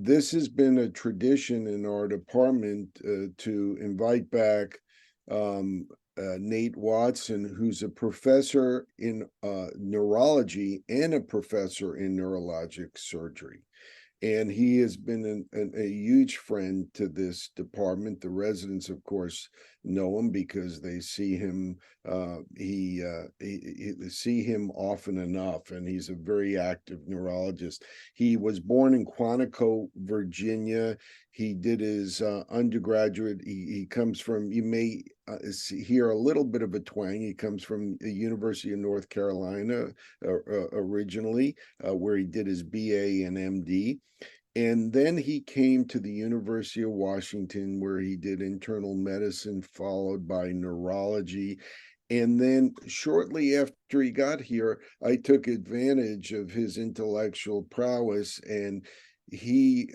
this has been a tradition in our department to invite back Nate Watson, who's a professor in neurology and a professor in neurologic surgery. And he has been a huge friend to this department. The residents, of course, know him because they see him. He see him often enough, and he's a very active neurologist. He was born in Quantico, Virginia. He did his undergraduate. He comes from. You may hear a little bit of a twang. He comes from the University of North Carolina originally, where he did his BA and MD. And then he came to the University of Washington, where he did internal medicine, followed by neurology. And then shortly after he got here, I took advantage of his intellectual prowess, and he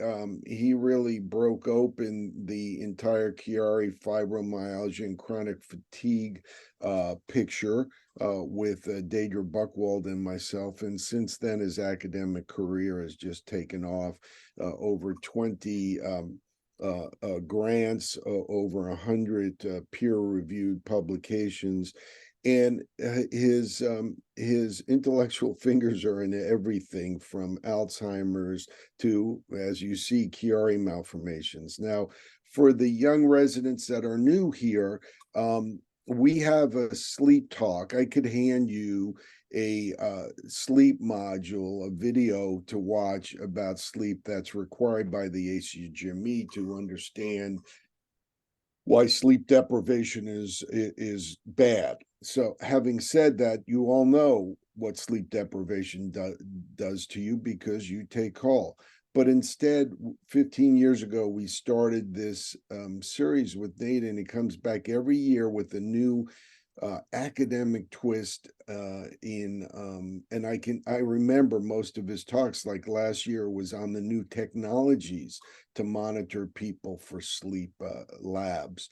really broke open the entire Chiari fibromyalgia and chronic fatigue picture with Deidre Buchwald and myself. And since then, his academic career has just taken off. Over 20 grants, over 100 peer-reviewed publications, and his intellectual fingers are in everything from Alzheimer's to, as you see, Chiari malformations. Now, for the young residents that are new here, we have a sleep talk. I could hand you a sleep module, a video to watch about sleep that's required by the ACGME to understand why sleep deprivation is bad. So having said that, you all know what sleep deprivation does to you because you take call. But instead, 15 years ago, we started this series with Nate, and he comes back every year with a new academic twist and I remember most of his talks, like last year was on the new technologies to monitor people for sleep labs.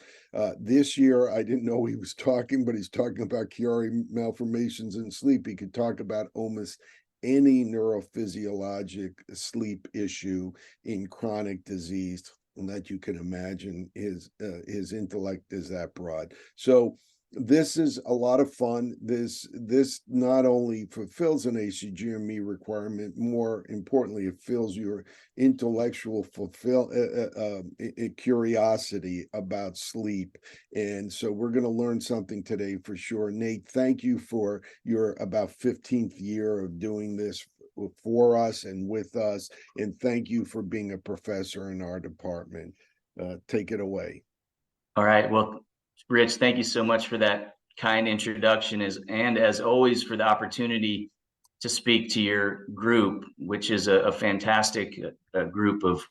This year I didn't know he was talking, but he's talking about Chiari malformations in sleep. He could talk about almost any neurophysiologic sleep issue in chronic disease that you can imagine. His intellect is that broad. So this is a lot of fun. This not only fulfills an ACGME requirement, more importantly, it fills your intellectual curiosity about sleep. And so we're going to learn something today for sure. Nate, thank you for your about 15th year of doing this for us and with us. And thank you for being a professor in our department. Take it away. All right. Well, Rich, thank you so much for that kind introduction, and as always for the opportunity to speak to your group, which is a fantastic group of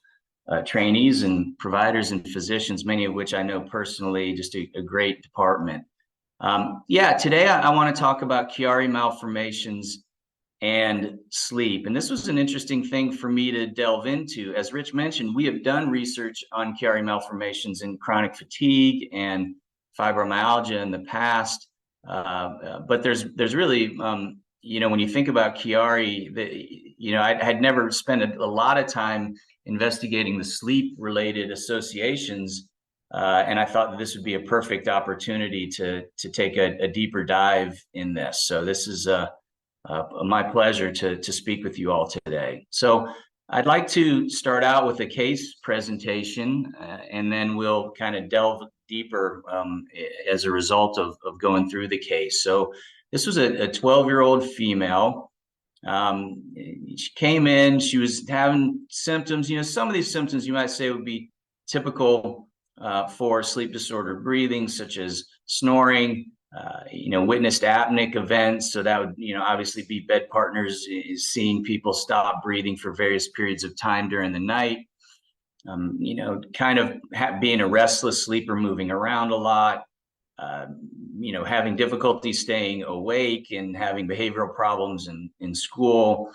trainees and providers and physicians, many of which I know personally, just a great department. Today I want to talk about Chiari malformations and sleep. And this was an interesting thing for me to delve into. As Rich mentioned, we have done research on Chiari malformations in chronic fatigue and fibromyalgia in the past, but there's really, when you think about Chiari, I had never spent a lot of time investigating the sleep-related associations, and I thought that this would be a perfect opportunity to take a deeper dive in this. So this is my pleasure to speak with you all today. So I'd like to start out with a case presentation, and then we'll kind of delve deeper as a result of going through the case. So this was a 12-year-old female. She came in, she was having symptoms. Some of these symptoms you might say would be typical for sleep disordered breathing, such as snoring, witnessed apneic events. So that would, obviously be bed partners is seeing people stop breathing for various periods of time during the night. Kind of being a restless sleeper, moving around a lot, having difficulty staying awake and having behavioral problems in school.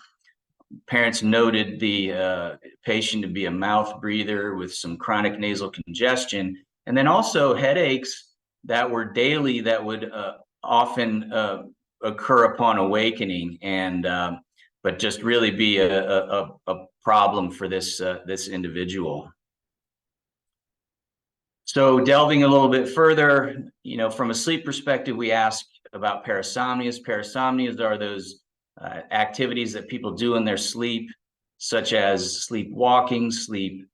Parents noted the patient to be a mouth breather with some chronic nasal congestion, and then also headaches that were daily that would often occur upon awakening, and but just really be a problem for this individual. So delving a little bit further, from a sleep perspective, we ask about parasomnias. Parasomnias are those activities that people do in their sleep, such as sleepwalking, sleep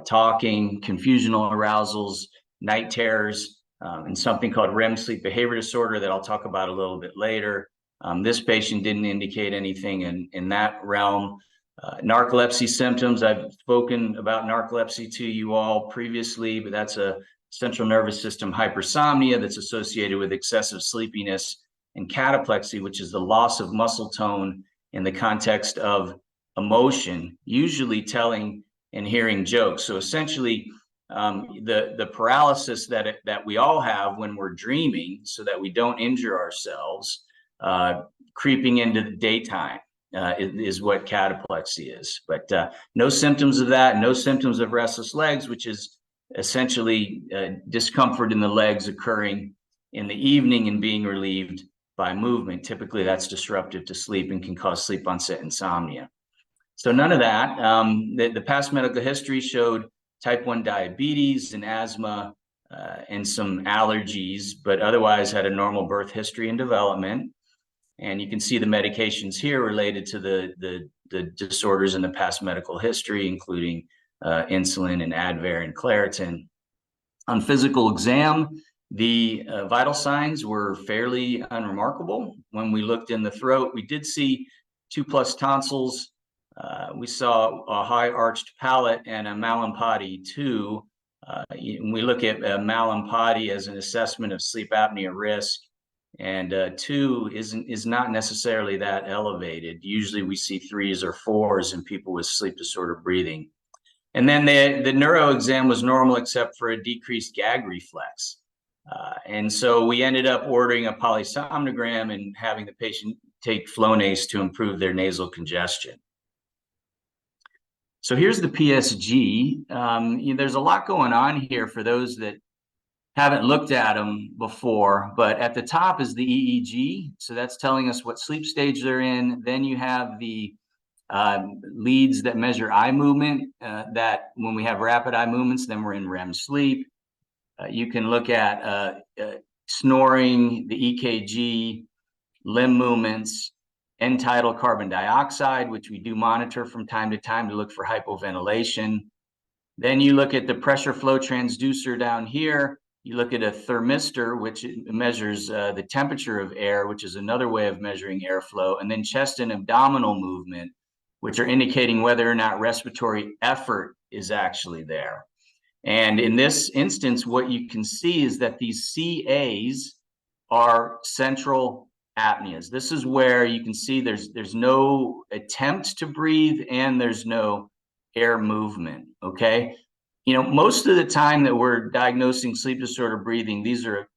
talking, confusional arousals, night terrors, and something called REM sleep behavior disorder that I'll talk about a little bit later. This patient didn't indicate anything in that realm. Narcolepsy symptoms, I've spoken about narcolepsy to you all previously, but that's a central nervous system hypersomnia that's associated with excessive sleepiness, and cataplexy, which is the loss of muscle tone in the context of emotion, usually telling and hearing jokes. So essentially, the paralysis that we all have when we're dreaming so that we don't injure ourselves, creeping into the daytime. Is what cataplexy is, but no symptoms of that, no symptoms of restless legs, which is essentially discomfort in the legs occurring in the evening and being relieved by movement. Typically, that's disruptive to sleep and can cause sleep onset insomnia. So none of that. The past medical history showed type 1 diabetes and asthma and some allergies, but otherwise had a normal birth history and development. And you can see the medications here related to the disorders in the past medical history, including insulin and Advair and Claritin. On physical exam, the vital signs were fairly unremarkable. When we looked in the throat, we did see 2+ tonsils. We saw a high arched palate and a Malformations 2. We look at Malformations as an assessment of sleep apnea risk, and 2 is not necessarily that elevated. Usually we see 3s or 4s in people with sleep disorder breathing. And then the neuro exam was normal except for a decreased gag reflex. And so we ended up ordering a polysomnogram and having the patient take Flonase to improve their nasal congestion. So here's the PSG. There's a lot going on here for those that haven't looked at them before, but at the top is the EEG. So that's telling us what sleep stage they're in. Then you have the leads that measure eye movement, that when we have rapid eye movements, then we're in REM sleep. You can look at snoring, the EKG, limb movements, end-tidal carbon dioxide, which we do monitor from time to time to look for hypoventilation. Then you look at the pressure flow transducer down here. You look at a thermistor, which measures the temperature of air, which is another way of measuring airflow, and then chest and abdominal movement, which are indicating whether or not respiratory effort is actually there. And in this instance, what you can see is that these CAs are central apneas. This is where you can see there's no attempt to breathe and there's no air movement, okay? Most of the time that we're diagnosing sleep disorder breathing,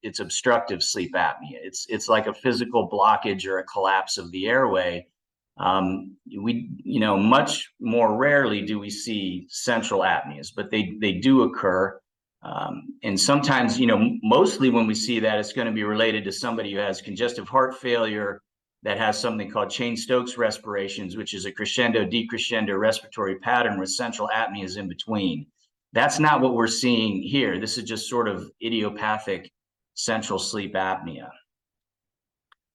it's obstructive sleep apnea. It's like a physical blockage or a collapse of the airway. Much more rarely do we see central apneas, but they do occur. And sometimes, mostly when we see that, it's going to be related to somebody who has congestive heart failure that has something called Cheyne-Stokes respirations, which is a crescendo-decrescendo respiratory pattern with central apneas in between. That's not what we're seeing here. This is just sort of idiopathic central sleep apnea.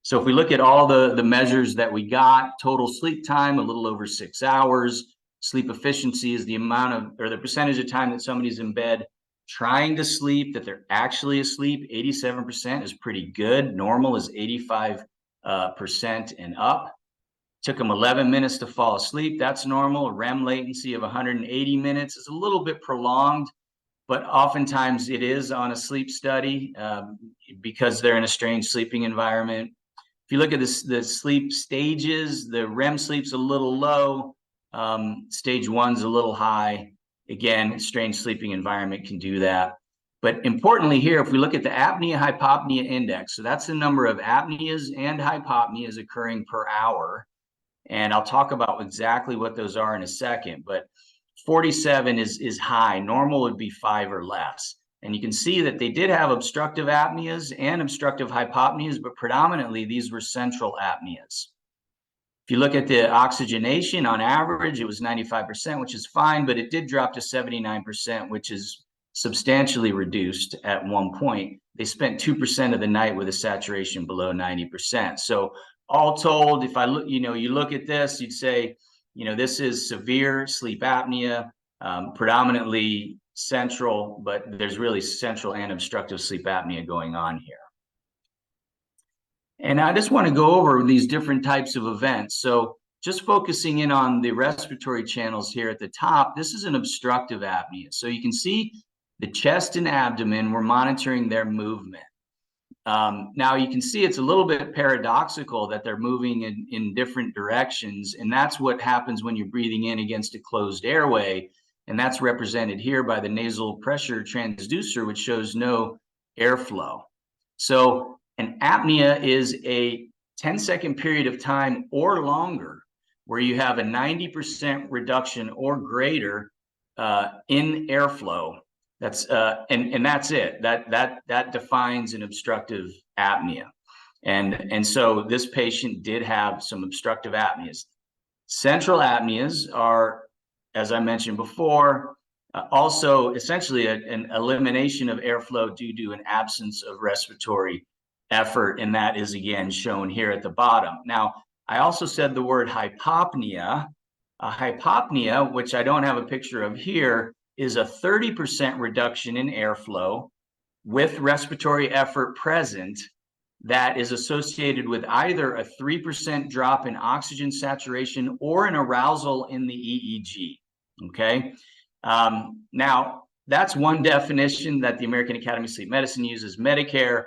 So if we look at all the measures that we got, total sleep time, a little over 6 hours. Sleep efficiency is the amount of, or the percentage of time that somebody's in bed trying to sleep, that they're actually asleep. 87% is pretty good. Normal is 85% and up. Took them 11 minutes to fall asleep. That's normal. REM latency of 180 minutes is a little bit prolonged, but oftentimes it is on a sleep study because they're in a strange sleeping environment. If you look at the sleep stages, the REM sleep's a little low. Stage 1's a little high. Again, strange sleeping environment can do that. But importantly here, if we look at the apnea-hypopnea index, so that's the number of apneas and hypopneas occurring per hour. And I'll talk about exactly what those are in a second, but 47 is high. Normal would be 5 or less. And you can see that they did have obstructive apneas and obstructive hypopneas, but predominantly these were central apneas. If you look at the oxygenation on average, it was 95%, which is fine, but it did drop to 79%, which is substantially reduced at one point. They spent 2% of the night with a saturation below 90%. So all told, if I look, you look at this, you'd say, this is severe sleep apnea, predominantly central, but there's really central and obstructive sleep apnea going on here. And I just want to go over these different types of events. So just focusing in on the respiratory channels here at the top, this is an obstructive apnea. So you can see the chest and abdomen, we're monitoring their movement. Now you can see it's a little bit paradoxical that they're moving in different directions. And that's what happens when you're breathing in against a closed airway. And that's represented here by the nasal pressure transducer, which shows no airflow. So an apnea is a 10-second period of time or longer where you have a 90% reduction or greater in airflow. That's and that's it. That defines an obstructive apnea. And so this patient did have some obstructive apneas. Central apneas are, as I mentioned before, also essentially an elimination of airflow due to an absence of respiratory effort, and that is again shown here at the bottom. Now, I also said the word hypopnea. Hypopnea, which I don't have a picture of here, is a 30% reduction in airflow with respiratory effort present that is associated with either a 3% drop in oxygen saturation or an arousal in the EEG. Okay. Now, that's one definition that the American Academy of Sleep Medicine uses. Medicare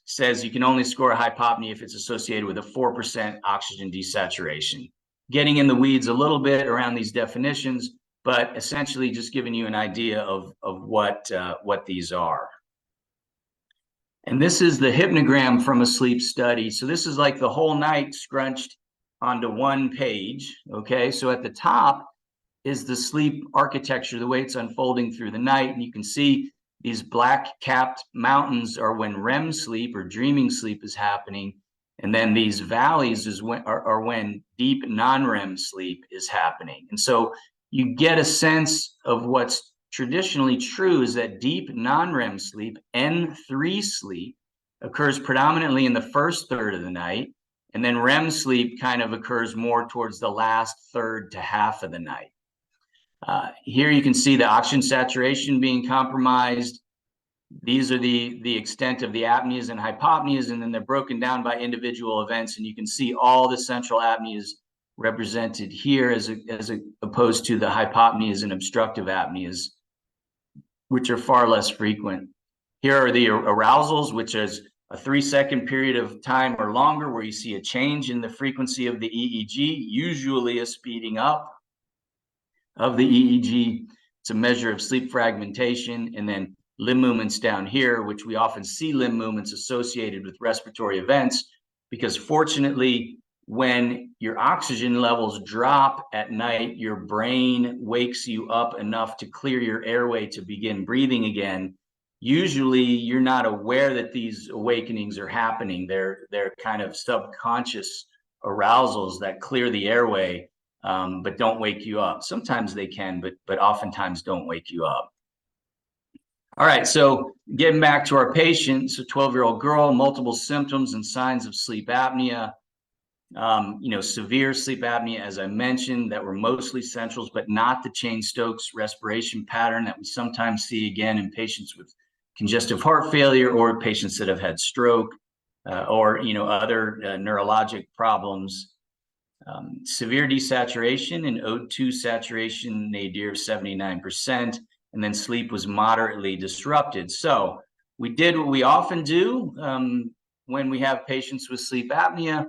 says you can only score a hypopnea if it's associated with a 4% oxygen desaturation. Getting in the weeds a little bit around these definitions, but essentially just giving you an idea of what these are. And this is the hypnogram from a sleep study. So this is like the whole night scrunched onto one page. Okay, so at the top is the sleep architecture, the way it's unfolding through the night. And you can see these black capped mountains are when REM sleep or dreaming sleep is happening. And then these valleys are when deep non-REM sleep is happening. And so you get a sense of what's traditionally true is that deep non-REM sleep, N3 sleep, occurs predominantly in the first third of the night. And then REM sleep kind of occurs more towards the last third to half of the night. Here you can see the oxygen saturation being compromised. These are the extent of the apneas and hypopneas, and then they're broken down by individual events. And you can see all the central apneas represented here as opposed to the hypopneas and obstructive apneas, which are far less frequent. Here are the arousals, which is a 3-second period of time or longer where you see a change in the frequency of the EEG, usually a speeding up of the EEG. It's a measure of sleep fragmentation. And then limb movements down here, which we often see limb movements associated with respiratory events, because fortunately, when your oxygen levels drop at night, your brain wakes you up enough to clear your airway to begin breathing again. Usually you're not aware that these awakenings are happening. They're kind of subconscious arousals that clear the airway, but don't wake you up. Sometimes they can, but oftentimes don't wake you up. All right, so getting back to our patient, so 12-year-old girl, multiple symptoms and signs of sleep apnea. Severe sleep apnea, as I mentioned, that were mostly centrals, but not the Cheyne-Stokes respiration pattern that we sometimes see again in patients with congestive heart failure or patients that have had stroke or other neurologic problems. Severe desaturation and O2 saturation nadir of 79%, and then sleep was moderately disrupted. So we did what we often do when we have patients with sleep apnea.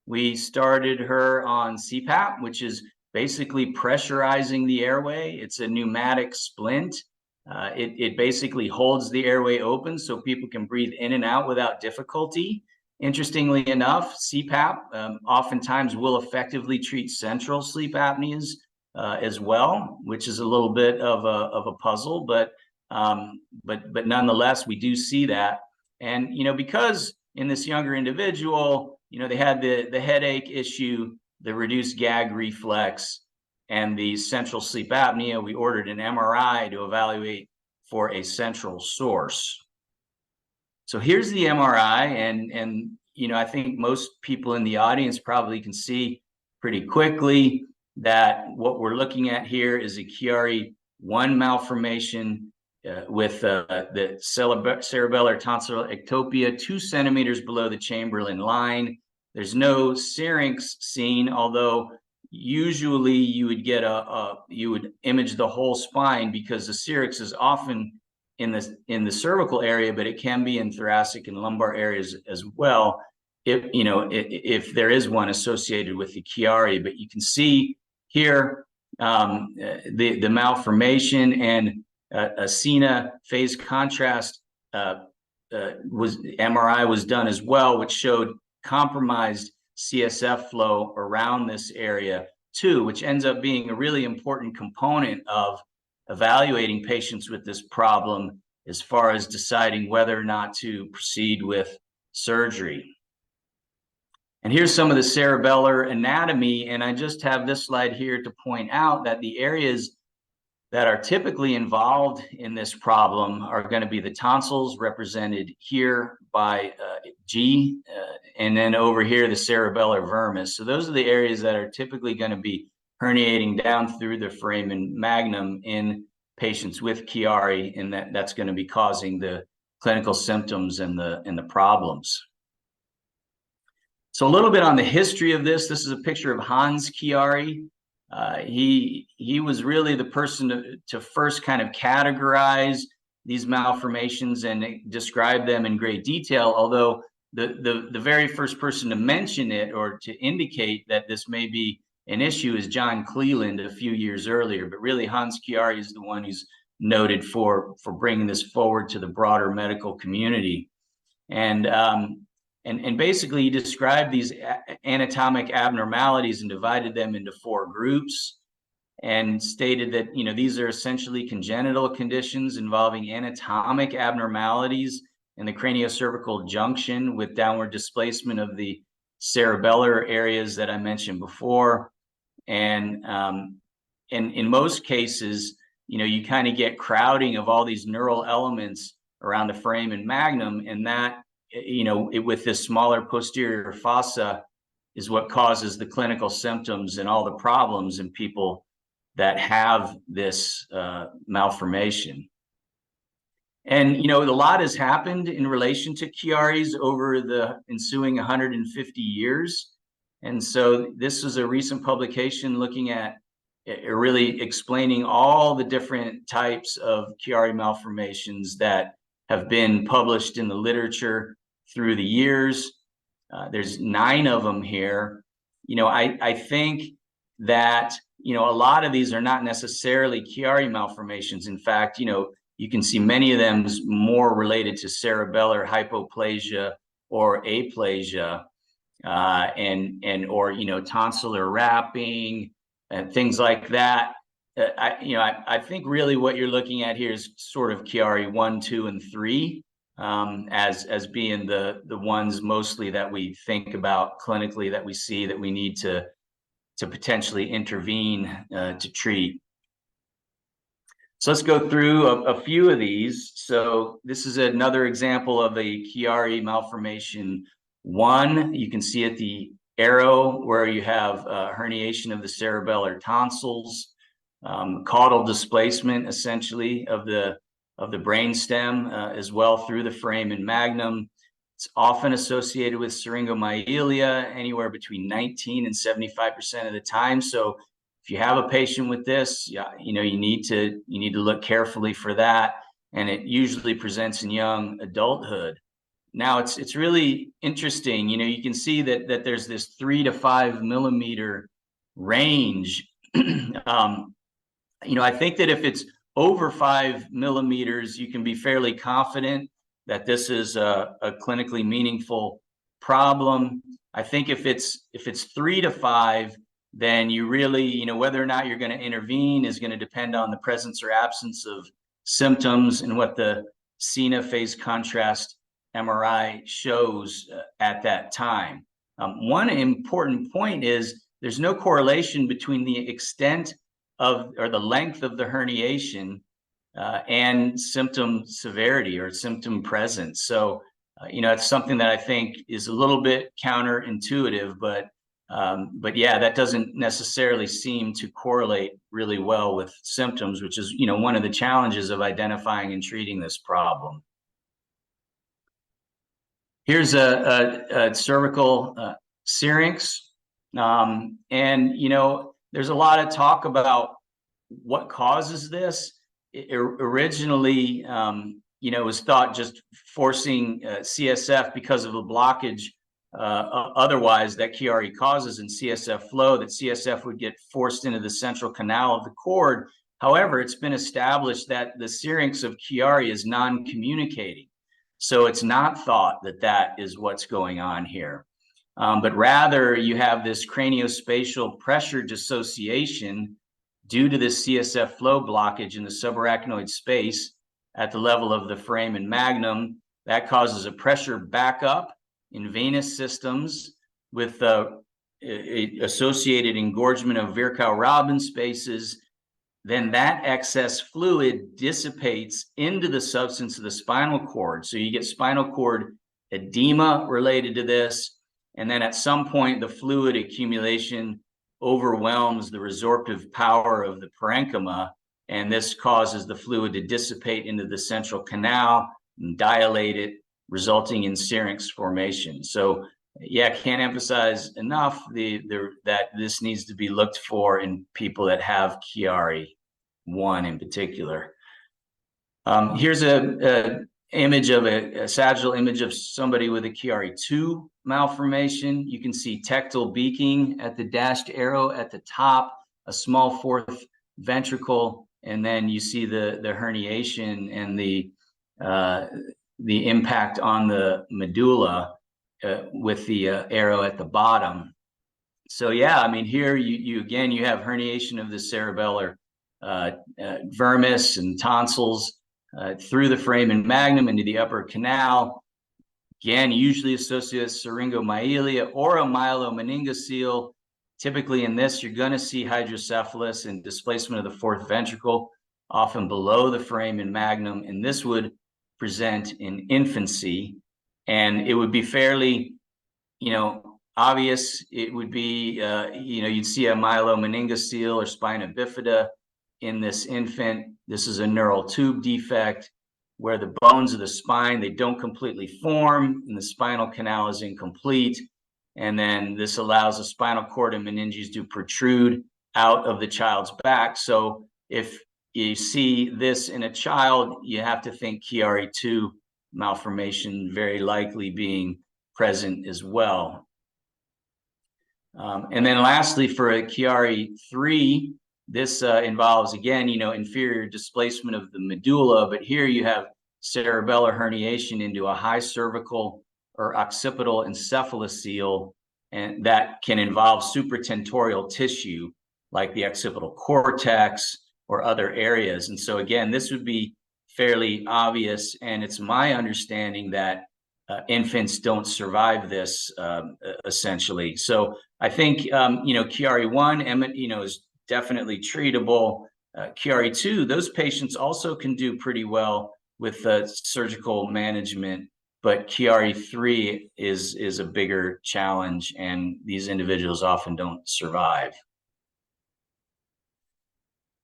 We started her on CPAP, which is basically pressurizing the airway. It's a pneumatic splint. It basically holds the airway open so people can breathe in and out without difficulty. Interestingly enough, CPAP oftentimes will effectively treat central sleep apneas as well, which is a little bit of a puzzle, but nonetheless, we do see that. And because in this younger individual, they had the headache issue, the reduced gag reflex, and the central sleep apnea, we ordered an MRI to evaluate for a central source. So here's the MRI, and I think most people in the audience probably can see pretty quickly that what we're looking at here is a Chiari 1 malformation with the cerebellar tonsillar ectopia 2 centimeters below the Chamberlain line. There's no syrinx seen, although usually you would get you would image the whole spine, because the syrinx is often in the cervical area, but it can be in thoracic and lumbar areas as well, if there is one associated with the Chiari. But you can see here the malformation, and a SINA phase contrast MRI was done as well, which showed compromised CSF flow around this area too, which ends up being a really important component of evaluating patients with this problem as far as deciding whether or not to proceed with surgery. And here's some of the cerebellar anatomy, and I just have this slide here to point out that the areas that are typically involved in this problem are going to be the tonsils, represented here by G, and then over here the cerebellar vermis. So those are the areas that are typically going to be herniating down through the foramen magnum in patients with Chiari, and that's going to be causing the clinical symptoms and the problems. So a little bit on the history of this. This is a picture of Hans Chiari. He was really the person to first kind of categorize these malformations and describe them in great detail, although the very first person to mention it or to indicate that this may be an issue is John Cleland a few years earlier. But really, Hans Chiari is the one who's noted for bringing this forward to the broader medical community. And basically, he described these anatomic abnormalities and divided them into 4 groups, and stated that these are essentially congenital conditions involving anatomic abnormalities in the craniocervical junction with downward displacement of the cerebellar areas that I mentioned before. And in most cases, you kind of get crowding of all these neural elements around the foramen magnum, and that with this smaller posterior fossa is what causes the clinical symptoms and all the problems in people that have this malformation. And a lot has happened in relation to Chiari's over the ensuing 150 years. And so this is a recent publication looking at really explaining all the different types of Chiari malformations that have been published in the literature through the years. There's 9 of them here. I think that a lot of these are not necessarily Chiari malformations. In fact, you can see many of them more related to cerebellar hypoplasia or aplasia, or tonsillar wrapping and things like that. I think really what you're looking at here is sort of Chiari 1, 2, and 3 as being the ones mostly that we think about clinically, that we see that we need to potentially intervene to treat. So let's go through a few of these. So this is another example of a Chiari malformation 1. You can see at the arrow where you have herniation of the cerebellar tonsils, caudal displacement essentially of the brainstem as well through the foramen magnum. It's often associated with syringomyelia, anywhere between 19 and 75% of the time. So if you have a patient with this, you need to look carefully for that, and it usually presents in young adulthood. Now it's really interesting. You can see that there's this 3 to 5 millimeter range. I think that if it's over 5 millimeters, you can be fairly confident that this is a clinically meaningful problem. I think if it's 3 to 5, then you really, whether or not you're going to intervene is going to depend on the presence or absence of symptoms and what the SINA phase contrast MRI shows at that time. One important point is there's no correlation between the extent of or the length of the herniation and symptom severity or symptom presence. So, it's something that I think is a little bit counterintuitive, but yeah, that doesn't necessarily seem to correlate really well with symptoms, which is, one of the challenges of identifying and treating this problem. Here's a cervical syrinx. And, there's a lot of talk about what causes this. Originally, it was thought just forcing CSF because of a blockage otherwise that Chiari causes in CSF flow, that CSF would get forced into the central canal of the cord. However, it's been established that the syrinx of Chiari is non-communicating. So it's not thought that that is what's going on here. But rather you have this craniospatial pressure dissociation due to this CSF flow blockage in the subarachnoid space at the level of the foramen magnum. That causes a pressure backup in venous systems with associated engorgement of Virchow-Robin spaces. Then that excess fluid dissipates into the substance of the spinal cord. So you get spinal cord edema related to this. And then at some point, the fluid accumulation overwhelms the resorptive power of the parenchyma. And this causes the fluid to dissipate into the central canal and dilate it, resulting in syrinx formation. So yeah, can't emphasize enough that this needs to be looked for in people that have Chiari 1 in particular. Here's a image of a sagittal image of somebody with a Chiari 2 malformation. You can see tectal beaking at the dashed arrow at the top, a small fourth ventricle, and then you see the herniation and the impact on the medulla with the arrow at the bottom. So yeah, I mean, here you again, you have herniation of the cerebellar vermis and tonsils through the foramen magnum into the upper canal. Again, usually associated with syringomyelia or a myelomeningocele. Typically in this, you're going to see hydrocephalus and displacement of the fourth ventricle, often below the foramen magnum, and this would present in infancy. And it would be fairly, obvious. It would be, you'd see a myelomeningocele or spina bifida in this infant. This is a neural tube defect where the bones of the spine, they don't completely form and the spinal canal is incomplete. And then this allows the spinal cord and meninges to protrude out of the child's back. So if you see this in a child, you have to think Chiari 2 malformation very likely being present as well. And then lastly, for a Chiari 3, this involves, again, inferior displacement of the medulla, but here you have cerebellar herniation into a high cervical or occipital encephalocele, and that can involve supratentorial tissue like the occipital cortex or other areas. And so again, this would be fairly obvious, and it's my understanding that infants don't survive this essentially. So I think, Chiari 1, is definitely treatable. Chiari 2, those patients also can do pretty well with surgical management, but Chiari 3 is a bigger challenge, and these individuals often don't survive.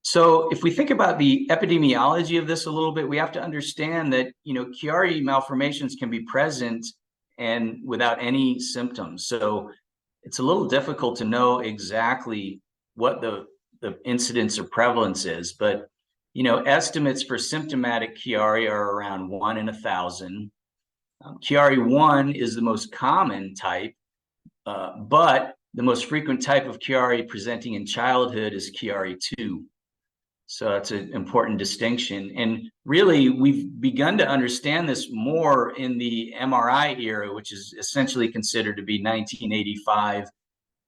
So if we think about the epidemiology of this a little bit, we have to understand that, Chiari malformations can be present and without any symptoms. So it's a little difficult to know exactly what the incidence or prevalence is, but estimates for symptomatic Chiari are around 1 in 1,000. Chiari 1 is the most common type, but the most frequent type of Chiari presenting in childhood is Chiari 2. So that's an important distinction. And really, we've begun to understand this more in the MRI era, which is essentially considered to be 1985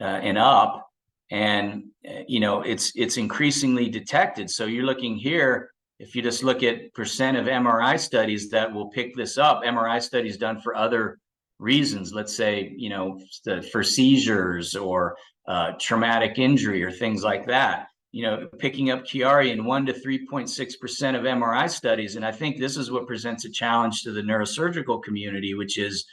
and up. And, it's increasingly detected. So you're looking here, if you just look at percent of MRI studies that will pick this up, MRI studies done for other reasons, let's say, for seizures or traumatic injury or things like that. Picking up Chiari in 1 to 3.6% of MRI studies. And I think this is what presents a challenge to the neurosurgical community, which is,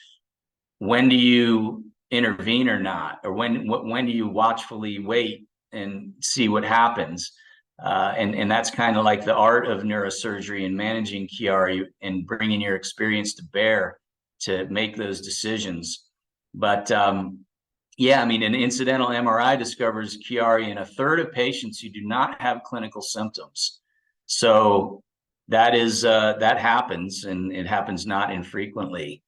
when do you intervene or not? Or when do you watchfully wait and see what happens? And that's kind of like the art of neurosurgery and managing Chiari and bringing your experience to bear to make those decisions. But yeah, I mean, an incidental MRI discovers Chiari in a third of patients who do not have clinical symptoms. So that happens, and it happens not infrequently.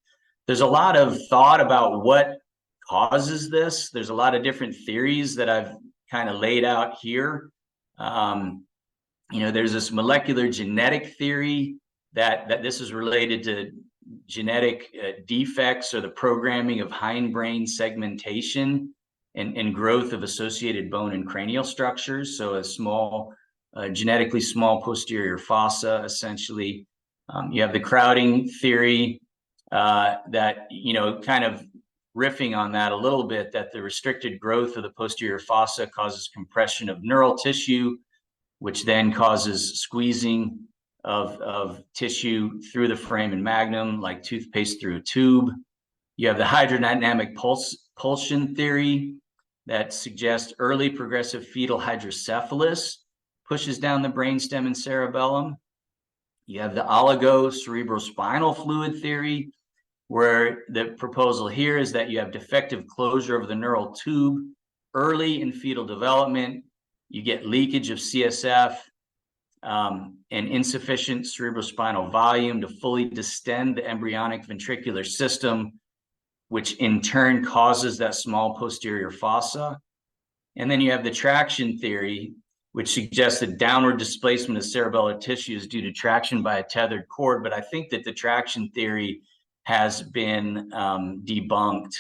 There's a lot of thought about what causes this. There's a lot of different theories that I've kind of laid out here. There's this molecular genetic theory that this is related to genetic defects or the programming of hindbrain segmentation and growth of associated bone and cranial structures. So a small, genetically small posterior fossa, essentially. You have the crowding theory that, kind of riffing on that a little bit, that the restricted growth of the posterior fossa causes compression of neural tissue, which then causes squeezing of tissue through the foramen magnum, like toothpaste through a tube. You have the hydrodynamic pulsion theory that suggests early progressive fetal hydrocephalus pushes down the brainstem and cerebellum. You have the oligocerebrospinal fluid theory, where the proposal here is that you have defective closure of the neural tube early in fetal development. You get leakage of CSF and insufficient cerebrospinal volume to fully distend the embryonic ventricular system, which in turn causes that small posterior fossa. And then you have the traction theory, which suggests that downward displacement of cerebellar tissue is due to traction by a tethered cord. But I think that the traction theory has been debunked.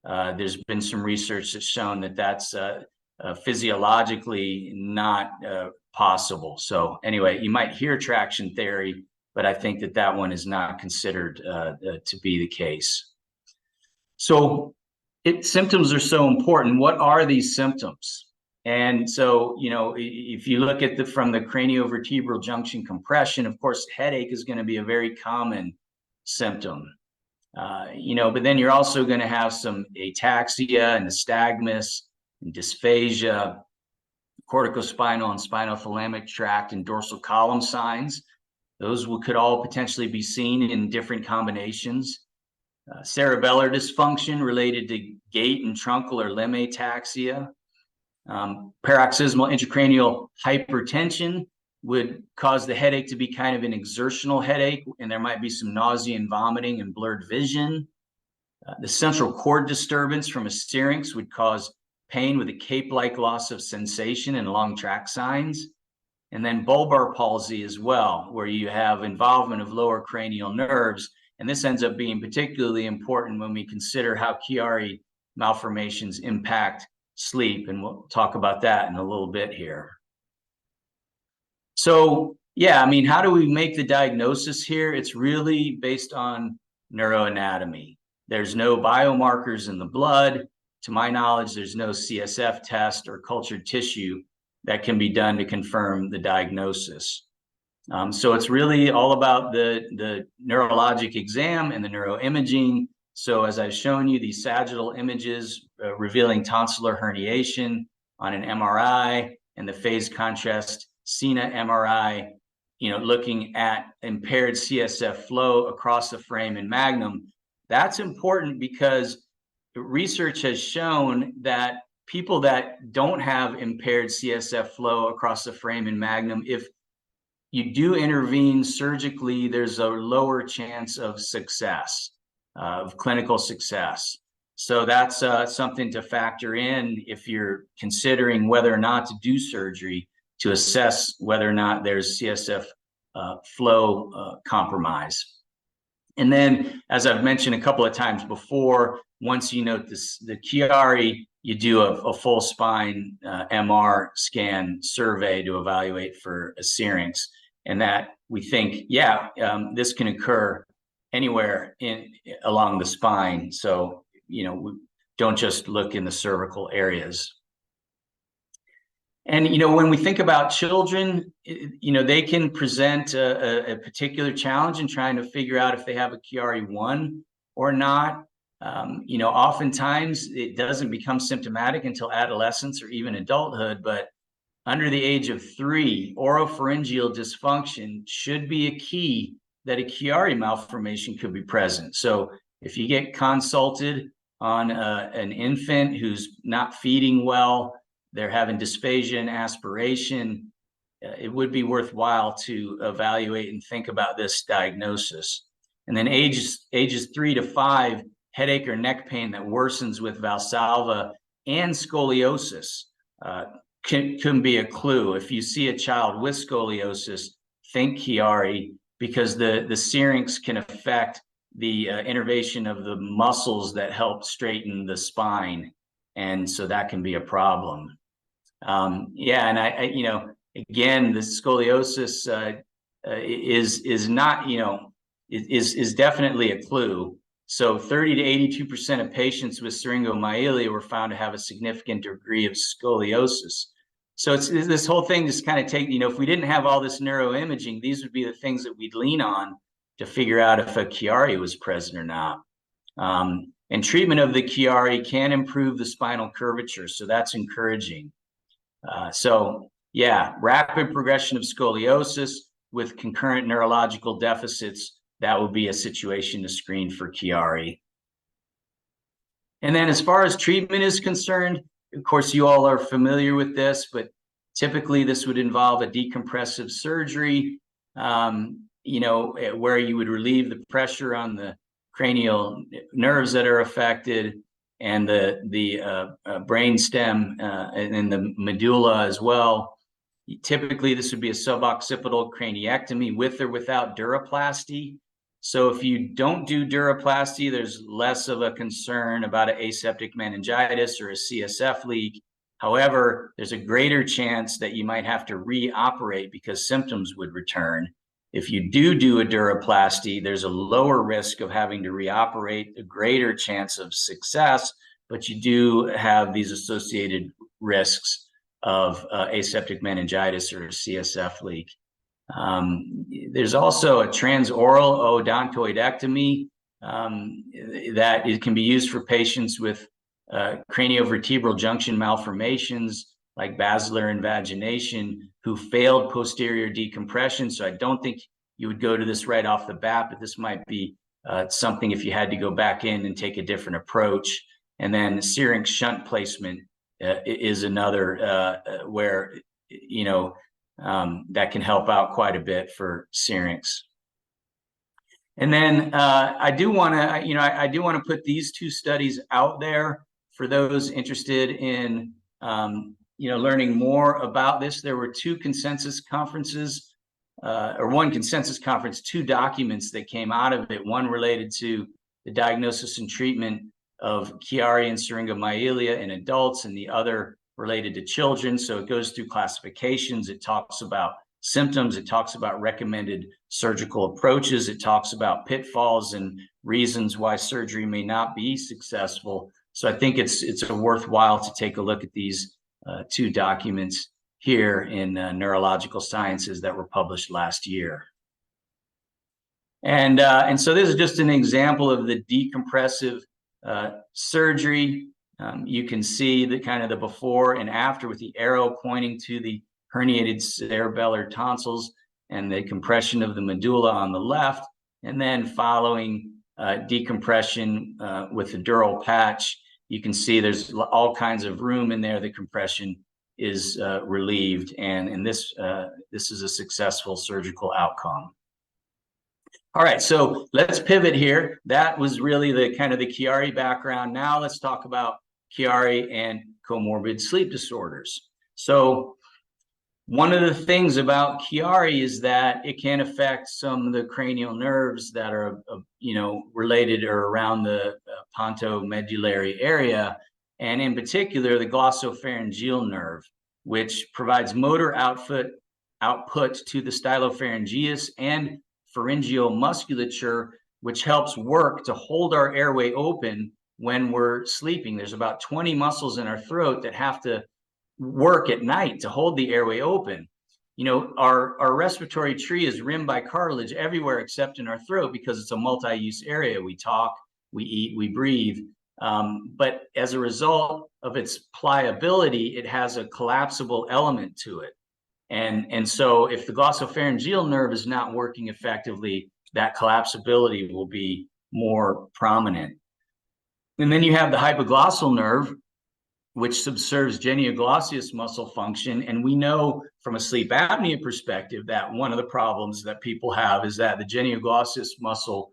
There's been some research that's shown that that's physiologically not possible. So anyway, you might hear traction theory, but I think that one is not considered to be the case. So symptoms are so important. What are these symptoms? And so, if you look at from the craniovertebral junction compression, of course, headache is going to be a very common symptom. But then you're also going to have some ataxia and nystagmus and dysphagia, corticospinal and spinothalamic tract and dorsal column signs. Those could all potentially be seen in different combinations. Cerebellar dysfunction related to gait and truncal or limb ataxia. Paroxysmal intracranial hypertension would cause the headache to be kind of an exertional headache, and there might be some nausea and vomiting and blurred vision. The central cord disturbance from a syrinx would cause pain with a cape-like loss of sensation and long track signs. And then bulbar palsy as well, where you have involvement of lower cranial nerves. And this ends up being particularly important when we consider how Chiari malformations impact sleep. And we'll talk about that in a little bit here. So, yeah, I mean, how do we make the diagnosis here? It's really based on neuroanatomy. There's no biomarkers in the blood. To my knowledge, there's no CSF test or cultured tissue that can be done to confirm the diagnosis. So it's really all about the neurologic exam and the neuroimaging. So as I've shown you, these sagittal images revealing tonsillar herniation on an MRI, and the phase contrast SINA MRI, looking at impaired CSF flow across the foramen magnum. That's important because research has shown that people that don't have impaired CSF flow across the foramen magnum, if you do intervene surgically, there's a lower chance of success, of clinical success. So that's something to factor in if you're considering whether or not to do surgery, to assess whether or not there's CSF flow compromise. And then, as I've mentioned a couple of times before, once you note the Chiari, you do a full spine MR scan survey to evaluate for a syrinx. And that we think, this can occur anywhere along the spine. So, we don't just look in the cervical areas. And, you know, when we think about children, you know, they can present a particular challenge in trying to figure out if they have a Chiari 1 or not. You know, oftentimes it doesn't become symptomatic until adolescence or even adulthood, but under the age of 3, oropharyngeal dysfunction should be a key that a Chiari malformation could be present. So if you get consulted on an infant who's not feeding well, they're having dysphagia and aspiration, it would be worthwhile to evaluate and think about this diagnosis. And then ages 3 to 5, headache or neck pain that worsens with Valsalva and scoliosis can be a clue. If you see a child with scoliosis, think Chiari, because the syrinx can affect the innervation of the muscles that help straighten the spine, and so that can be a problem. Yeah, and I you know, again, the scoliosis is not, you know, is definitely a clue. So 30 to 82% of patients with syringomyelia were found to have a significant degree of scoliosis. So it's this whole thing just kind of take, you know, if we didn't have all this neuroimaging, these would be the things that we'd lean on to figure out if a Chiari was present or not. And treatment of the Chiari can improve the spinal curvature, so that's encouraging. So yeah, rapid progression of scoliosis with concurrent neurological deficits, that would be a situation to screen for Chiari. And then as far as treatment is concerned, of course, you all are familiar with this, but typically this would involve a decompressive surgery, you know, where you would relieve the pressure on the cranial nerves that are affected and the brain stem and the medulla as well. Typically, this would be a suboccipital craniectomy with or without duroplasty. So if you don't do duroplasty, there's less of a concern about an aseptic meningitis or a CSF leak. However, there's a greater chance that you might have to reoperate because symptoms would return. If you do a duroplasty, there's a lower risk of having to reoperate, a greater chance of success, but you do have these associated risks of aseptic meningitis or a CSF leak. There's also a transoral odontoidectomy that it can be used for patients with craniovertebral junction malformations like basilar invagination who failed posterior decompression. So I don't think you would go to this right off the bat, but this might be something if you had to go back in and take a different approach. And then syrinx shunt placement is another where, you know, that can help out quite a bit for syrinx. And then I do want to, you know, I do want to put these 2 studies out there for those interested in, you know, learning more about this. There were 2 consensus conferences, or 1 consensus conference, 2 documents that came out of it. One related to the diagnosis and treatment of Chiari and syringomyelia in adults, and the other related to children. So it goes through classifications. It talks about symptoms. It talks about recommended surgical approaches. It talks about pitfalls and reasons why surgery may not be successful. So I think it's a worthwhile to take a look at these 2 documents here in Neurological Sciences that were published last year. And so this is just an example of the decompressive surgery. You can see the kind of the before and after with the arrow pointing to the herniated cerebellar tonsils and the compression of the medulla on the left, and then following decompression with the dural patch, you can see there's all kinds of room in there. The compression is relieved, and this is a successful surgical outcome. All right, so let's pivot here. That was really the kind of the Chiari background. Now let's talk about Chiari and comorbid sleep disorders. So one of the things about Chiari is that it can affect some of the cranial nerves that are, you know, related or around the pontomedullary area, and in particular the glossopharyngeal nerve, which provides motor output to the stylopharyngeus and pharyngeal musculature, which helps work to hold our airway open when we're sleeping. There's about 20 muscles in our throat that have to work at night to hold the airway open. You know, our respiratory tree is rimmed by cartilage everywhere except in our throat because it's a multi-use area. We talk, we eat, we breathe. But as a result of its pliability, it has a collapsible element to it. And so if the glossopharyngeal nerve is not working effectively, that collapsibility will be more prominent. And then you have the hypoglossal nerve, which subserves genioglossus muscle function. And we know from a sleep apnea perspective that one of the problems that people have is that the genioglossus muscle,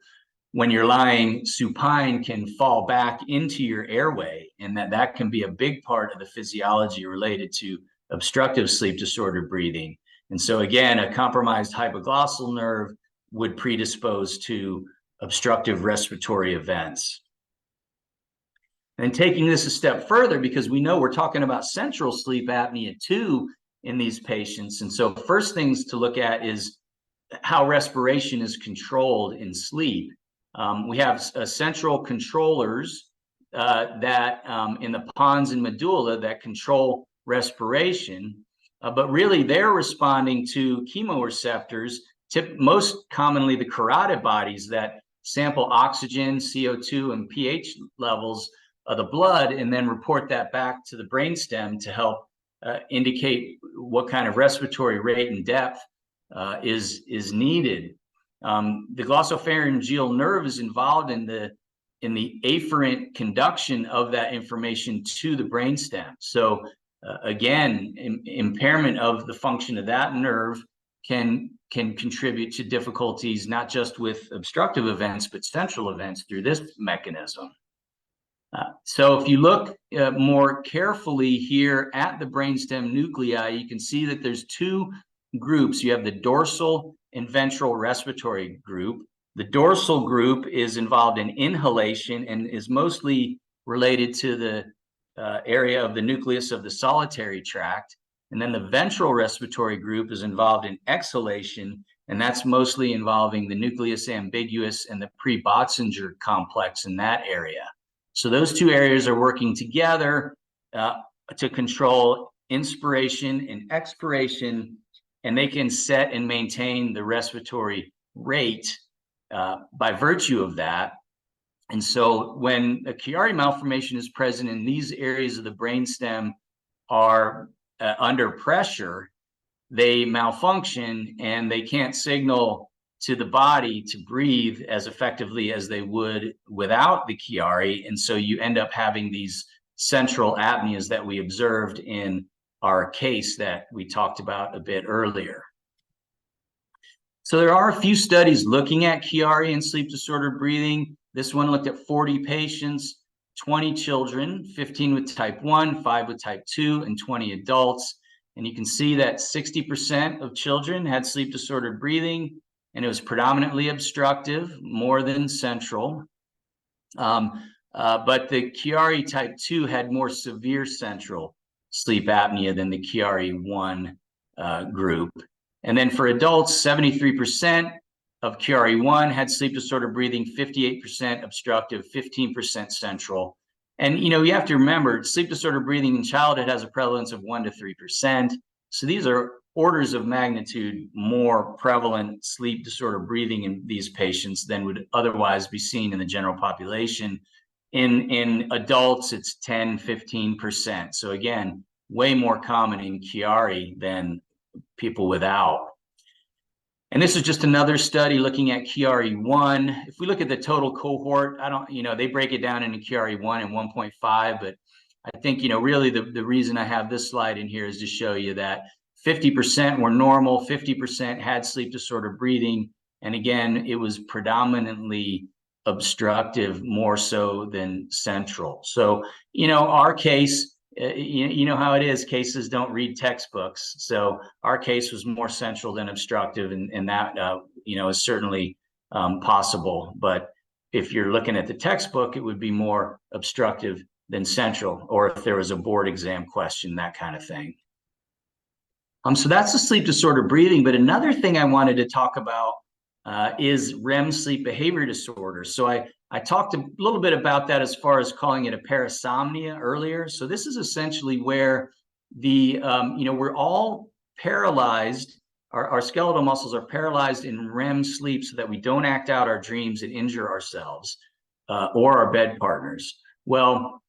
when you're lying supine, can fall back into your airway, and that can be a big part of the physiology related to obstructive sleep disordered breathing. And so again, a compromised hypoglossal nerve would predispose to obstructive respiratory events. And taking this a step further, because we know we're talking about central sleep apnea too in these patients. And so first things to look at is how respiration is controlled in sleep. We have central controllers that in the pons and medulla that control respiration, but really they're responding to chemoreceptors, most commonly the carotid bodies that sample oxygen, CO2, and pH levels of the blood, and then report that back to the brainstem to help indicate what kind of respiratory rate and depth is needed. The glossopharyngeal nerve is involved in the afferent conduction of that information to the brainstem. So again, impairment of the function of that nerve can contribute to difficulties, not just with obstructive events, but central events through this mechanism. So if you look more carefully here at the brainstem nuclei, you can see that there's two groups. You have the dorsal and ventral respiratory group. The dorsal group is involved in inhalation and is mostly related to the area of the nucleus of the solitary tract. And then the ventral respiratory group is involved in exhalation, and that's mostly involving the nucleus ambiguus and the pre-Botzinger complex in that area. So those two areas are working together to control inspiration and expiration, and they can set and maintain the respiratory rate by virtue of that. And so when a Chiari malformation is present and these areas of the brainstem are under pressure, they malfunction and they can't signal to the body to breathe as effectively as they would without the Chiari. And so you end up having these central apneas that we observed in our case that we talked about a bit earlier. So there are a few studies looking at Chiari and sleep disordered breathing. This one looked at 40 patients, 20 children, 15 with type 1, 5 with type 2, and 20 adults. And you can see that 60% of children had sleep disordered breathing, and it was predominantly obstructive, more than central. But the Chiari type 2 had more severe central sleep apnea than the Chiari 1 group. And then for adults, 73% of Chiari 1 had sleep disordered breathing, 58% obstructive, 15% central. And you have to remember, sleep disordered breathing in childhood has a prevalence of 1 to 3%. So these are orders of magnitude more prevalent sleep disorder breathing in these patients than would otherwise be seen in the general population. In adults, it's 10, 15%. So again, way more common in Chiari than people without. And this is just another study looking at Chiari 1. If we look at the total cohort, they break it down into Chiari 1 and 1.5, but I think, really the reason I have this slide in here is to show you that 50% were normal, 50% had sleep disordered breathing. And again, it was predominantly obstructive more so than central. So, our case, you know how it is, cases don't read textbooks. So our case was more central than obstructive, and that, is certainly possible. But if you're looking at the textbook, it would be more obstructive than central, or if there was a board exam question, that kind of thing. So that's the sleep disorder breathing. But another thing I wanted to talk about is REM sleep behavior disorder. So I talked a little bit about that as far as calling it a parasomnia earlier. So this is essentially where we're all paralyzed. Our skeletal muscles are paralyzed in REM sleep so that we don't act out our dreams and injure ourselves or our bed partners. Well,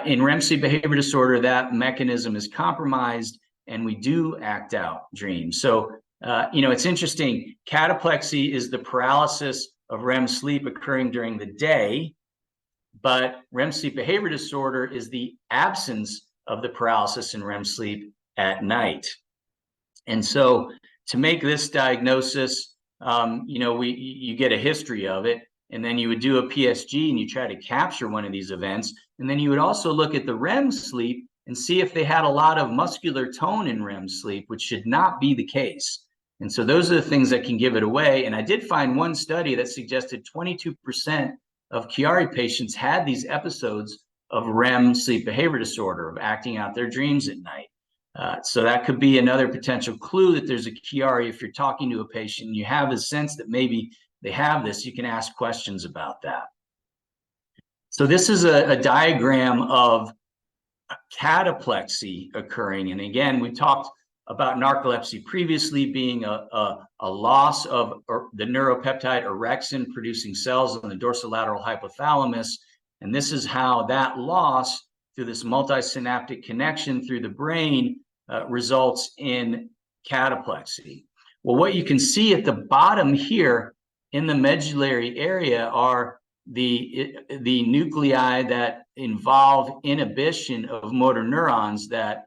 in REM sleep behavior disorder, that mechanism is compromised and we do act out dreams. So, it's interesting. Cataplexy is the paralysis of REM sleep occurring during the day, but REM sleep behavior disorder is the absence of the paralysis in REM sleep at night. And so to make this diagnosis, you get a history of it, and then you would do a PSG and you try to capture one of these events. And then you would also look at the REM sleep and see if they had a lot of muscular tone in REM sleep, which should not be the case. And so those are the things that can give it away. And I did find one study that suggested 22% of Chiari patients had these episodes of REM sleep behavior disorder, of acting out their dreams at night. So that could be another potential clue that there's a Chiari. If you're talking to a patient and you have a sense that maybe they have this, you can ask questions about that. So this is a diagram of cataplexy occurring. And again, we talked about narcolepsy previously being a loss of the neuropeptide orexin producing cells in the dorsolateral hypothalamus. And this is how that loss through this multisynaptic connection through the brain results in cataplexy. Well, what you can see at the bottom here in the medullary area are the nuclei that involve inhibition of motor neurons that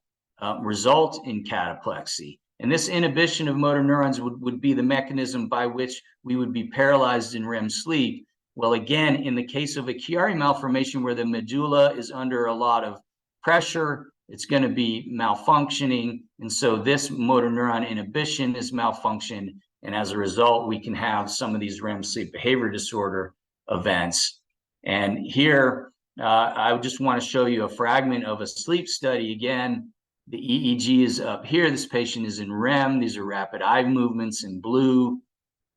result in cataplexy. And this inhibition of motor neurons would be the mechanism by which we would be paralyzed in REM sleep. Well, again, in the case of a Chiari malformation where the medulla is under a lot of pressure, it's going to be malfunctioning. And so this motor neuron inhibition is malfunctioned. And as a result, we can have some of these REM sleep behavior disorder events. And here, I just want to show you a fragment of a sleep study. Again, the EEG is up here. This patient is in REM. These are rapid eye movements in blue.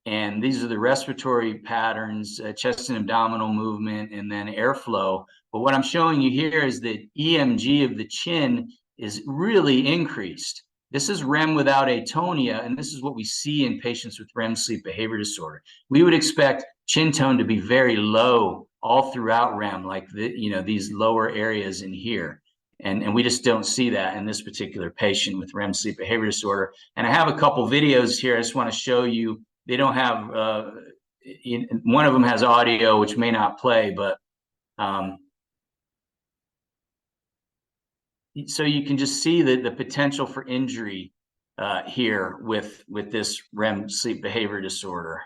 And these are the respiratory patterns, chest and abdominal movement, and then airflow. But what I'm showing you here is that EMG of the chin is really increased. This is REM without atonia, and this is what we see in patients with REM sleep behavior disorder. We would expect chin tone to be very low all throughout REM, like these lower areas in here. And we just don't see that in this particular patient with REM sleep behavior disorder. And I have a couple videos here I just want to show you. They don't have, one of them has audio, which may not play, but so you can just see the potential for injury here with this REM sleep behavior disorder.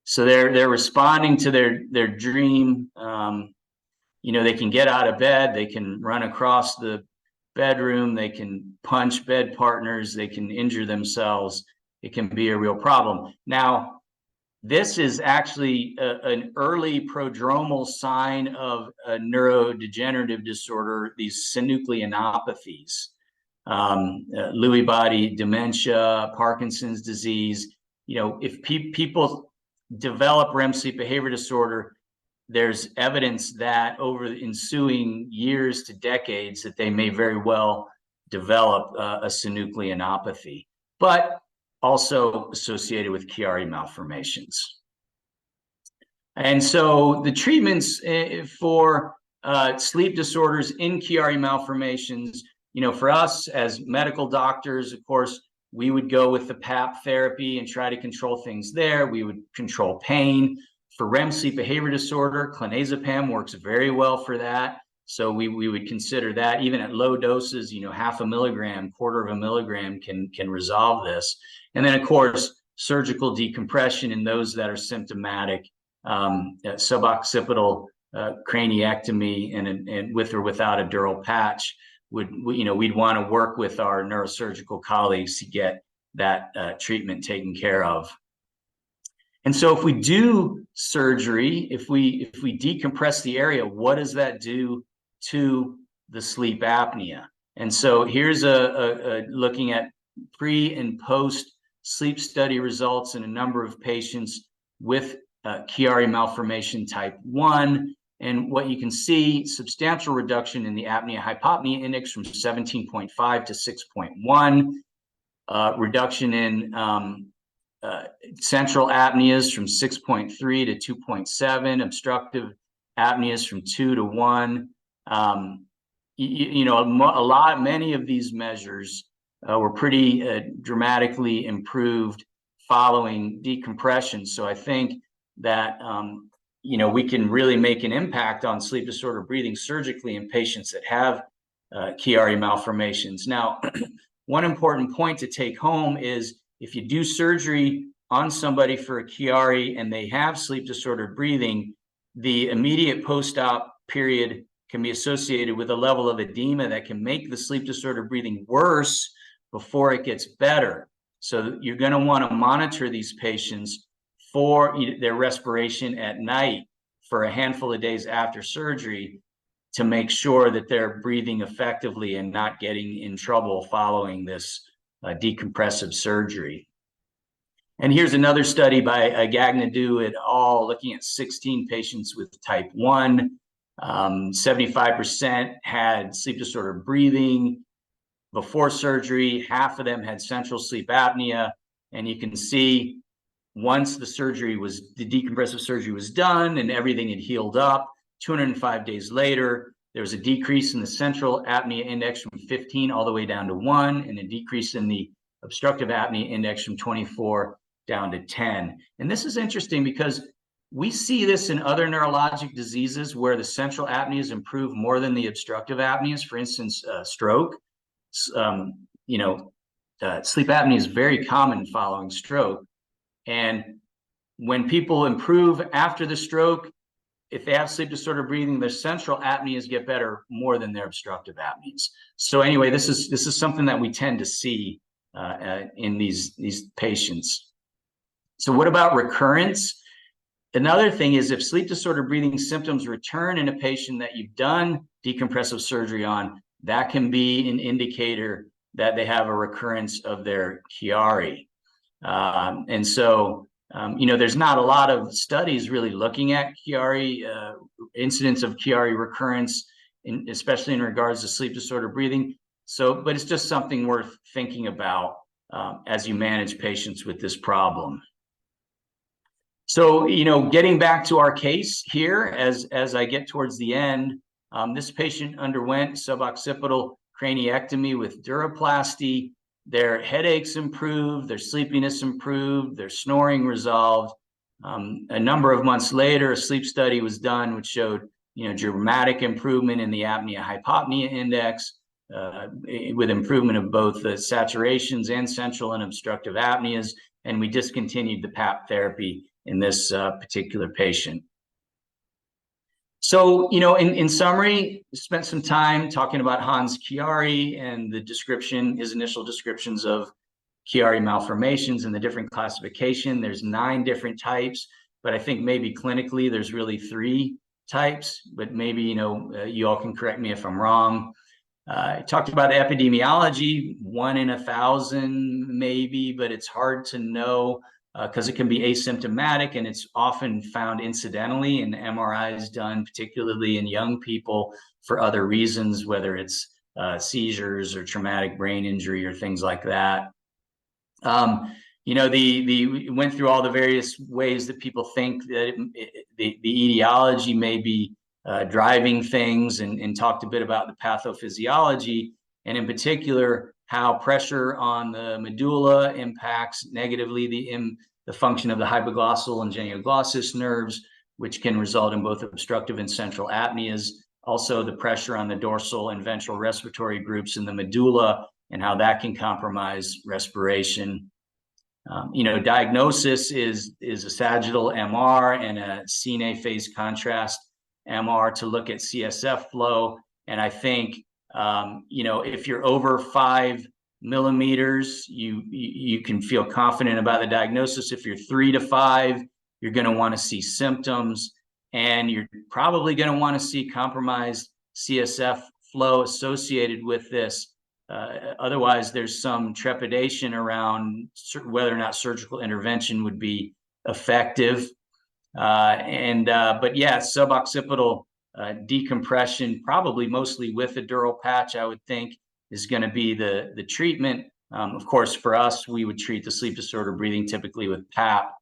So they're responding to their dream. They can get out of bed, they can run across the bedroom, they can punch bed partners, they can injure themselves. It can be a real problem. Now, this is actually an early prodromal sign of a neurodegenerative disorder, these synucleinopathies, Lewy body dementia, Parkinson's disease. If people develop REM sleep behavior disorder, there's evidence that over the ensuing years to decades that they may very well develop a synucleinopathy, but also associated with Chiari malformations. And so the treatments for sleep disorders in Chiari malformations, for us as medical doctors, of course, we would go with the PAP therapy and try to control things there. We would control pain. For REM sleep behavior disorder, clonazepam works very well for that. So we would consider that even at low doses, half a milligram, quarter of a milligram can resolve this. And then, of course, surgical decompression in those that are symptomatic, suboccipital craniectomy and with or without a dural patch we'd want to work with our neurosurgical colleagues to get that treatment taken care of. And so if we do surgery, if we decompress the area, what does that do to the sleep apnea? And so here's a looking at pre and post sleep study results in a number of patients with Chiari malformation type 1. And what you can see, substantial reduction in the apnea-hypopnea index from 17.5 to 6.1, reduction in central apneas from 6.3 to 2.7, obstructive apneas from 2 to 1. Many of these measures were pretty dramatically improved following decompression. So I think that we can really make an impact on sleep disorder breathing surgically in patients that have Chiari malformations. Now, one important point to take home is if you do surgery on somebody for a Chiari and they have sleep disordered breathing, the immediate post-op period can be associated with a level of edema that can make the sleep disordered breathing worse before it gets better. So you're going to want to monitor these patients for their respiration at night for a handful of days after surgery to make sure that they're breathing effectively and not getting in trouble following this decompressive surgery. And here's another study by Gagnadou et al. Looking at 16 patients with type 1. 75% had sleep disordered breathing before surgery. Half of them had central sleep apnea. And you can see once the decompressive surgery was done and everything had healed up, 205 days later, there was a decrease in the central apnea index from 15 all the way down to 1, and a decrease in the obstructive apnea index from 24 down to 10. And this is interesting because we see this in other neurologic diseases where the central apneas improve more than the obstructive apneas. For instance, stroke. Sleep apnea is very common following stroke. And when people improve after the stroke, if they have sleep disordered breathing, their central apneas get better more than their obstructive apneas. So anyway, this is something that we tend to see in these patients. So what about recurrence? Another thing is if sleep disordered breathing symptoms return in a patient that you've done decompressive surgery on, that can be an indicator that they have a recurrence of their Chiari. There's not a lot of studies really looking at Chiari, incidence of Chiari recurrence, especially in regards to sleep disorder breathing. But it's just something worth thinking about as you manage patients with this problem. So, getting back to our case here, as I get towards the end, this patient underwent suboccipital craniectomy with duroplasty. Their headaches improved, their sleepiness improved, their snoring resolved. A number of months later, a sleep study was done which showed, dramatic improvement in the apnea-hypopnea index with improvement of both the saturations and central and obstructive apneas. And we discontinued the PAP therapy in this particular patient. So, in summary, spent some time talking about Hans Chiari and his initial descriptions of Chiari malformations and the different classification. There's 9 different types, but I think maybe clinically there's really 3 types, but maybe, you all can correct me if I'm wrong. I talked about the epidemiology, 1 in 1,000 maybe, but it's hard to know because it can be asymptomatic and it's often found incidentally in MRIs done, particularly in young people for other reasons, whether it's seizures or traumatic brain injury or things like that. We went through all the various ways that people think that the etiology may be driving things and talked a bit about the pathophysiology, and in particular, how pressure on the medulla impacts negatively the function of the hypoglossal and genioglossus nerves, which can result in both obstructive and central apneas. Also, the pressure on the dorsal and ventral respiratory groups in the medulla and how that can compromise respiration. Diagnosis is a sagittal MR and a cine phase contrast MR to look at CSF flow. And I think, if you're over 5 millimeters, you can feel confident about the diagnosis. If you're 3 to 5, you're going to want to see symptoms, and you're probably going to want to see compromised CSF flow associated with this. Otherwise, there's some trepidation around whether or not surgical intervention would be effective. But yeah, suboccipital decompression, probably mostly with a dural patch, I would think, is going to be the treatment. Of course, for us, we would treat the sleep disorder breathing typically with PAP.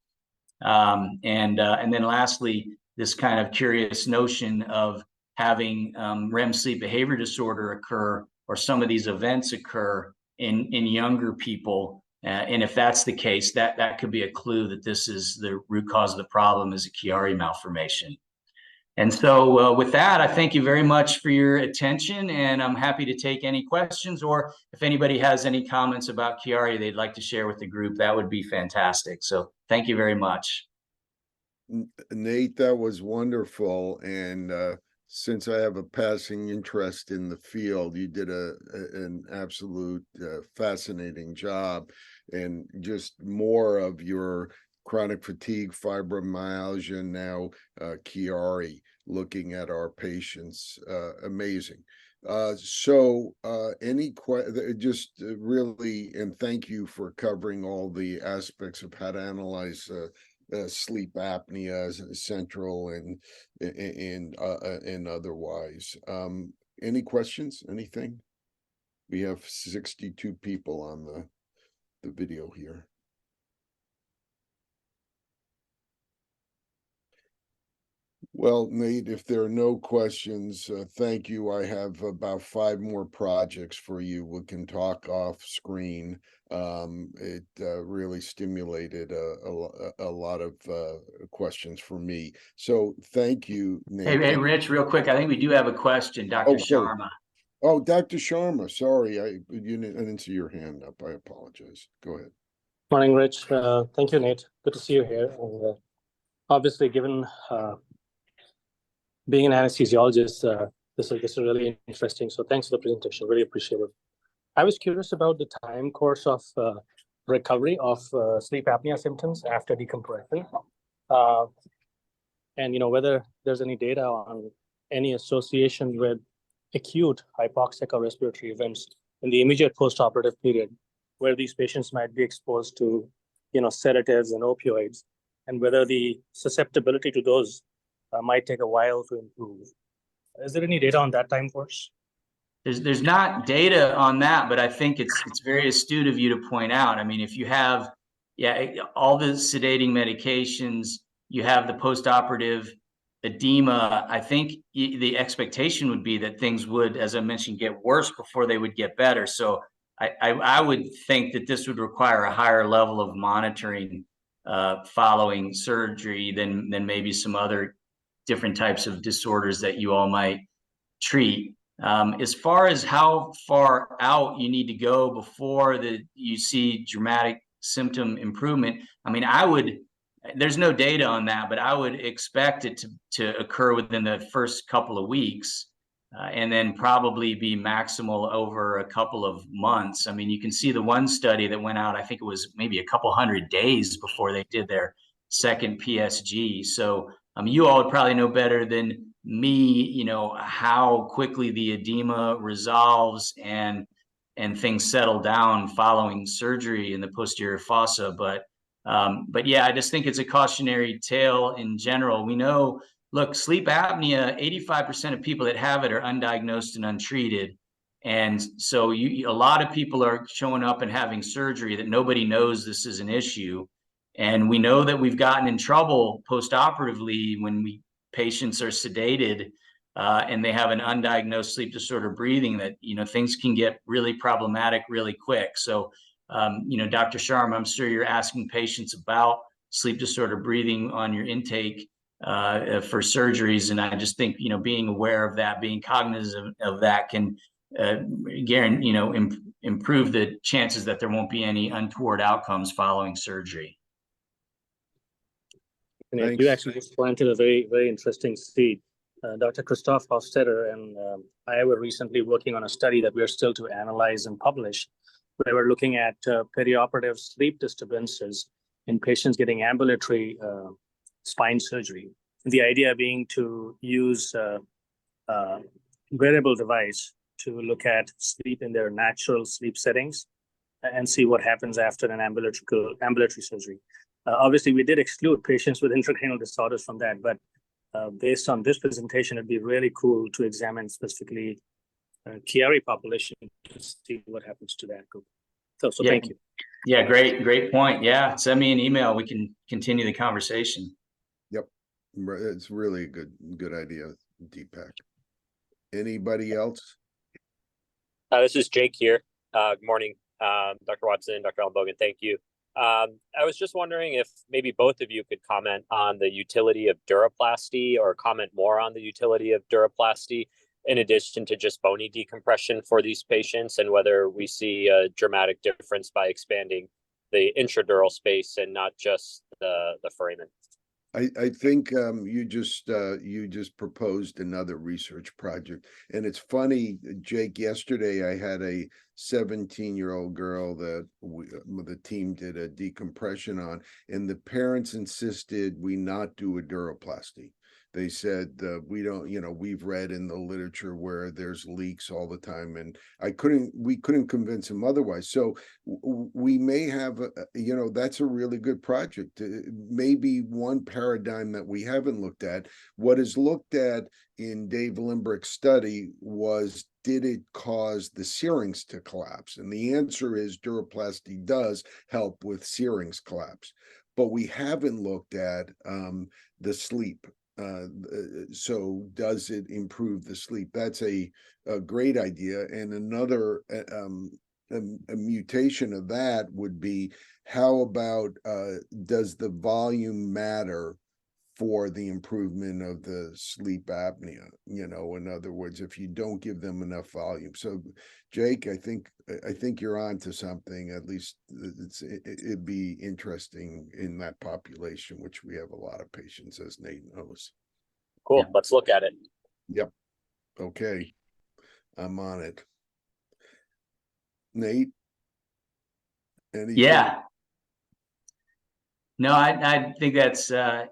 And then lastly, this kind of curious notion of having REM sleep behavior disorder occur, or some of these events occur in younger people. And if that's the case, that could be a clue that this is the root cause of the problem, is a Chiari malformation. And so with that, I thank you very much for your attention, and I'm happy to take any questions, or if anybody has any comments about Chiari they'd like to share with the group, that would be fantastic. So thank you very much. Nate, that was wonderful. And since I have a passing interest in the field, you did an absolute fascinating job. And just more of your chronic fatigue, fibromyalgia, now Chiari, looking at our patients, amazing. Just really, and thank you for covering all the aspects of how to analyze sleep apnea as central and otherwise. Any questions? Anything? We have 62 people on the video here. Well, Nate, if there are no questions, thank you. I have about 5 more projects for you. We can talk off screen. It really stimulated a lot of questions for me. So thank you, Nate. Hey, Rich, real quick, I think we do have a question, Dr. Sharma. Oh, Dr. Sharma, sorry, I didn't see your hand up. I apologize. Go ahead. Morning, Rich. Thank you, Nate. Good to see you here. And obviously, given being an anesthesiologist, this is really interesting. So thanks for the presentation. Really appreciate it. I was curious about the time course of recovery of sleep apnea symptoms after decompression, and whether there's any data on any association with acute hypoxic or respiratory events in the immediate postoperative period, where these patients might be exposed to sedatives and opioids, and whether the susceptibility to those might take a while to improve. Is there any data on that time course? There's not data on that, but I think it's very astute of you to point out. I mean, if you have all the sedating medications, you have the postoperative edema, I think the expectation would be that things would, as I mentioned, get worse before they would get better. So I would think that this would require a higher level of monitoring following surgery than maybe some other different types of disorders that you all might treat. As far as how far out you need to go before you see dramatic symptom improvement, I mean, there's no data on that, but I would expect it to occur within the first couple of weeks, and then probably be maximal over a couple of months. I mean, you can see the one study that went out, I think it was maybe a couple hundred days before they did their second PSG. So you all would probably know better than me, how quickly the edema resolves and things settle down following surgery in the posterior fossa. But yeah, I just think it's a cautionary tale in general. We know, look, sleep apnea, 85% of people that have it are undiagnosed and untreated. And so a lot of people are showing up and having surgery that nobody knows this is an issue. And we know that we've gotten in trouble postoperatively when patients are sedated and they have an undiagnosed sleep disorder breathing, that things can get really problematic really quick. So Dr. Sharma, I'm sure you're asking patients about sleep disorder breathing on your intake for surgeries, and I just think being aware of that, being cognizant of that, can improve the chances that there won't be any untoward outcomes following surgery. And you actually just planted a very, very interesting seed. Dr. Christoph Hofstetter and I were recently working on a study that we are still to analyze and publish, where we're looking at perioperative sleep disturbances in patients getting ambulatory spine surgery. And the idea being to use a wearable device to look at sleep in their natural sleep settings and see what happens after an ambulatory surgery. Obviously, we did exclude patients with intracranial disorders from that, but based on this presentation, it'd be really cool to examine specifically Chiari population to see what happens to that group. So Yeah. thank you. Yeah, great point. Yeah, send me an email. We can continue the conversation. Yep, it's really a good idea, Deepak. Anybody else? This is Jake here. Good morning, Dr. Watson, Dr. Allenbogen. Thank you. I was just wondering if maybe both of you could comment on the utility of duroplasty, or comment more on the utility of duroplasty in addition to just bony decompression for these patients, and whether we see a dramatic difference by expanding the intradural space and not just the foramen. I think you just proposed another research project, and it's funny, Jake. Yesterday, I had a 17-year-old girl that the team did a decompression on, and the parents insisted we not do a duroplasty. They said we don't, we've read in the literature where there's leaks all the time, and we couldn't convince them otherwise. So we may have, that's a really good project. Maybe one paradigm that we haven't looked at. What is looked at in Dave Limbrick's study was, did it cause the syrinx to collapse? And the answer is duroplasty does help with syrinx collapse, but we haven't looked at the sleep. So does it improve the sleep? That's a great idea. And another a mutation of that would be, how about does the volume matter for the improvement of the sleep apnea? In other words, if you don't give them enough volume. So Jake, I think you're on to something. At least it'd be interesting in that population, which we have a lot of patients, as Nate knows. Cool. Yeah. Let's look at it. Yep. Okay. I'm on it. Nate? Anything? Yeah. No, I think that's I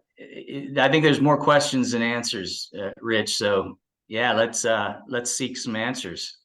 think there's more questions than answers, Rich. So yeah, let's seek some answers.